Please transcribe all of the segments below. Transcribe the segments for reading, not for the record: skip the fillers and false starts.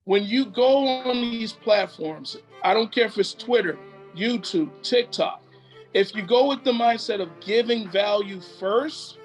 when you go on these platforms, I don't care if it's Twitter, YouTube, TikTok, if you go with the mindset of giving value first,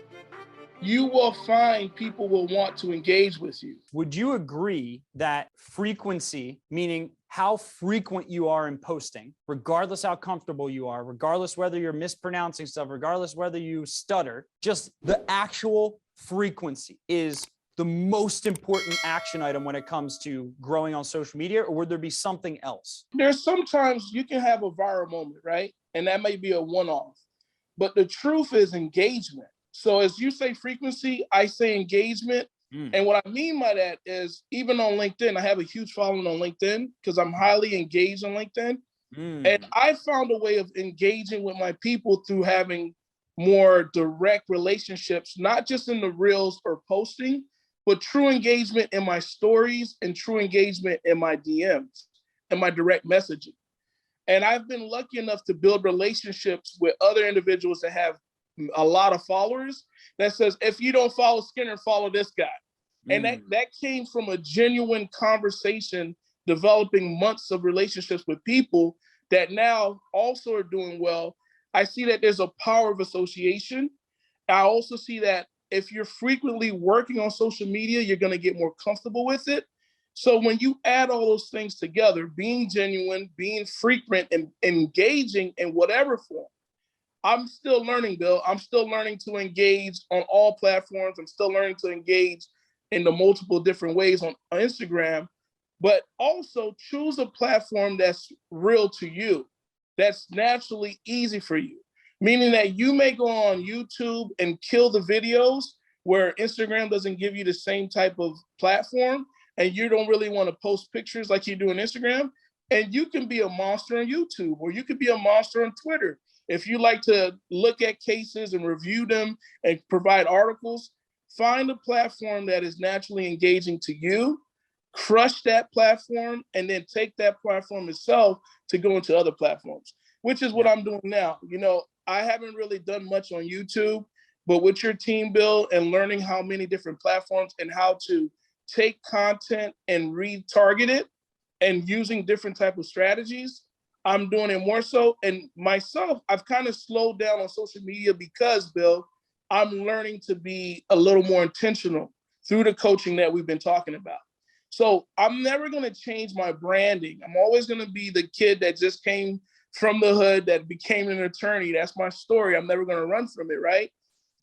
you will find people will want to engage with you. Would you agree that frequency, meaning how frequent you are in posting, regardless how comfortable you are, regardless whether you're mispronouncing stuff, regardless whether you stutter, just the actual frequency is the most important action item when it comes to growing on social media? Or would there be something else? There's sometimes you can have a viral moment, right? And that may be a one-off. But the truth is engagement. So as you say frequency, I say engagement. And what I mean by that is even on LinkedIn, I have a huge following on LinkedIn because I'm highly engaged on LinkedIn. And I found a way of engaging with my people through having more direct relationships, not just in the reels or posting, but true engagement in my stories and true engagement in my DMs and my direct messaging. And I've been lucky enough to build relationships with other individuals that have a lot of followers that says, if you don't follow Skinner, follow this guy. And that came from a genuine conversation, developing months of relationships with people that now also are doing well. I see that there's a power of association. I also see that if you're frequently working on social media, you're going to get more comfortable with it. So when you add all those things together, being genuine, being frequent, and engaging in whatever form, I'm still learning, Bill. I'm still learning to engage on all platforms. I'm still learning to engage in the multiple different ways on Instagram, but also choose a platform that's real to you, that's naturally easy for you. Meaning that you may go on YouTube and kill the videos where Instagram doesn't give you the same type of platform and you don't really want to post pictures like you do on Instagram. And you can be a monster on YouTube or you could be a monster on Twitter. If you like to look at cases and review them and provide articles, find a platform that is naturally engaging to you, crush that platform, and then take that platform itself to go into other platforms, which is what I'm doing now. You know, I haven't really done much on YouTube, but with your team, Bill, and learning how many different platforms and how to take content and retarget it and using different type of strategies, I'm doing it more so. And myself, I've kind of slowed down on social media because, Bill, I'm learning to be a little more intentional through the coaching that we've been talking about. So I'm never going to change my branding. I'm always going to be the kid that just came from the hood that became an attorney. That's my story. I'm never going to run from it, right?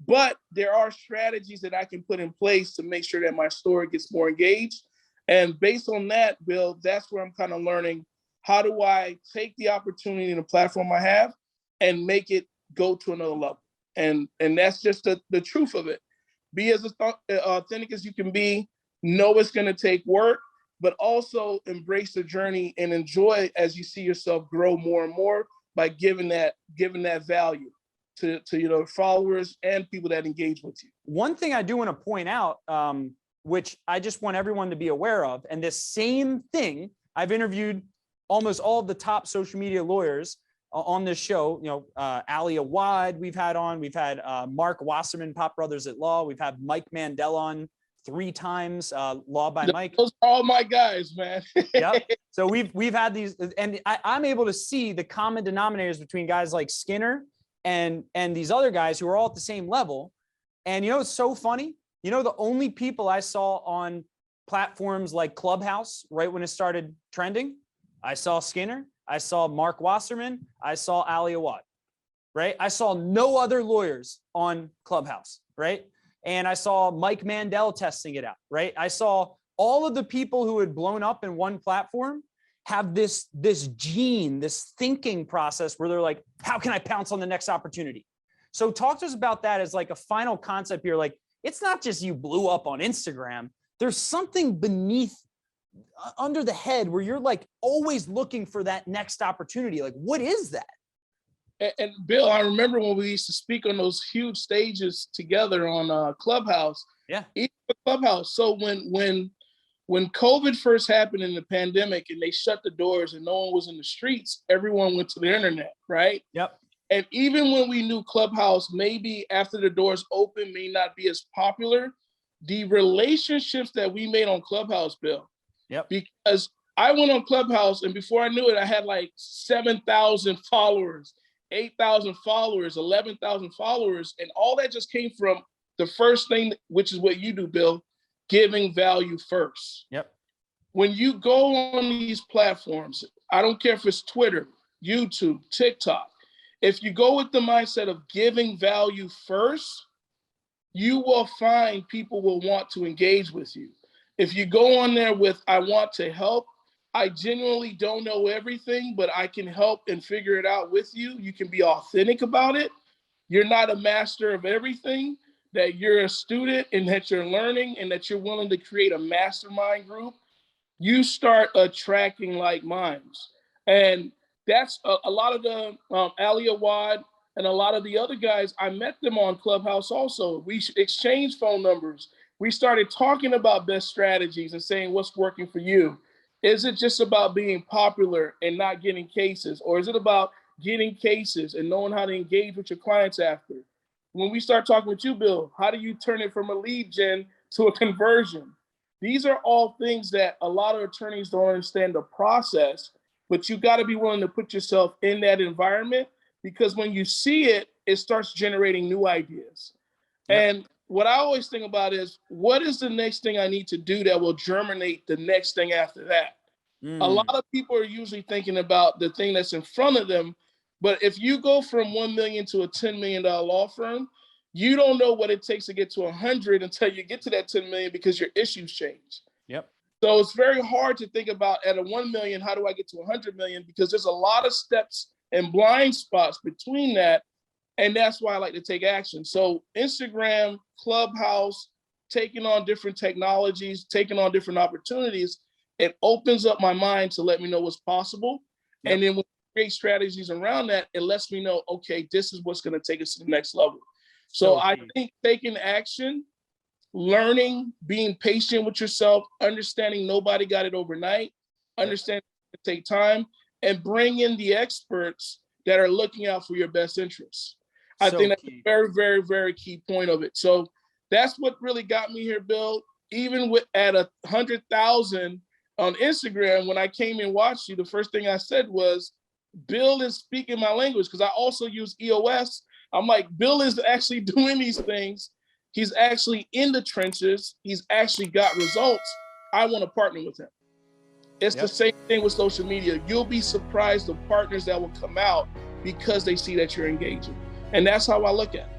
But there are strategies that I can put in place to make sure that my story gets more engaged. And based on that, Bill, that's where I'm kind of learning, how do I take the opportunity and the platform I have and make it go to another level? And that's just the truth of it. Be as authentic as you can be. Know it's going to take work, but also embrace the journey and enjoy as you see yourself grow more and more by giving that value to followers and people that engage with you. One thing I do want to point out, which I just want everyone to be aware of, and this same thing, I've interviewed almost all of the top social media lawyers on this show. You know, Ali Awad we've had on. We've had Mark Wasserman, Pop Brothers at Law. We've had Mike Mandel on 3 times, Law by Mike. Those are all my guys, man. Yep. So we've had these, and I'm able to see the common denominators between guys like Skinner and these other guys who are all at the same level. And you know, it's so funny. You know, the only people I saw on platforms like Clubhouse right when it started trending, I saw Skinner, I saw Mark Wasserman, I saw Ali Awad, right? I saw no other lawyers on Clubhouse, right? And I saw Mike Mandel testing it out, right? I saw all of the people who had blown up in one platform have this gene, this thinking process where they're like, how can I pounce on the next opportunity? So talk to us about that as like a final concept here. Like, it's not just you blew up on Instagram. There's something beneath, under the head where you're like always looking for that next opportunity. Like, what is that? And Bill, I remember when we used to speak on those huge stages together on Clubhouse. Yeah. Even Clubhouse. So when COVID first happened in the pandemic and they shut the doors and no one was in the streets, everyone went to the internet, right? Yep. And even when we knew Clubhouse, maybe after the doors open, may not be as popular, the relationships that we made on Clubhouse, Bill, Yep. Because I went on Clubhouse, and before I knew it, I had like 7,000 followers, 8,000 followers, 11,000 followers. And all that just came from the first thing, which is what you do, Bill, giving value first. Yep. When you go on these platforms, I don't care if it's Twitter, YouTube, TikTok, if you go with the mindset of giving value first, you will find people will want to engage with you. If you go on there with, I want to help, I genuinely don't know everything, but I can help and figure it out with you. You can be authentic about it. You're not a master of everything, that you're a student and that you're learning and that you're willing to create a mastermind group. You start attracting like minds. And that's a lot of the Ali Awad and a lot of the other guys, I met them on Clubhouse also. We exchanged phone numbers. We started talking about best strategies and saying what's working for you. Is it just about being popular and not getting cases? Or is it about getting cases and knowing how to engage with your clients after? When we start talking with you, Bill, how do you turn it from a lead gen to a conversion? These are all things that a lot of attorneys don't understand the process, but you got to be willing to put yourself in that environment, because when you see it, it starts generating new ideas. Yep. And what I always think about is, what is the next thing I need to do that will germinate the next thing after that? A lot of people are usually thinking about the thing that's in front of them, but if you go from 1 million to a $10 million law firm, you don't know what it takes to get to 100 until you get to that 10 million, because your issues change. Yep. So it's very hard to think about at a 1 million, how do I get to 100 million? Because there's a lot of steps and blind spots between that. And that's why I like to take action. So Instagram, Clubhouse, taking on different technologies, taking on different opportunities, it opens up my mind to let me know what's possible. Yep. And then when we create strategies around that, it lets me know, okay, this is what's going to take us to the next level. So I think taking action, learning, being patient with yourself, understanding nobody got it overnight, understanding it take time, and bring in the experts that are looking out for your best interests. I think that's a very, very, very key point of it. So that's what really got me here, Bill. Even with at 100,000 on Instagram, when I came and watched you, the first thing I said was, Bill is speaking my language, because I also use EOS. I'm like, Bill is actually doing these things. He's actually in the trenches. He's actually got results. I want to partner with him. It's the same thing with social media. You'll be surprised the partners that will come out because they see that you're engaging. And that's how I look at it.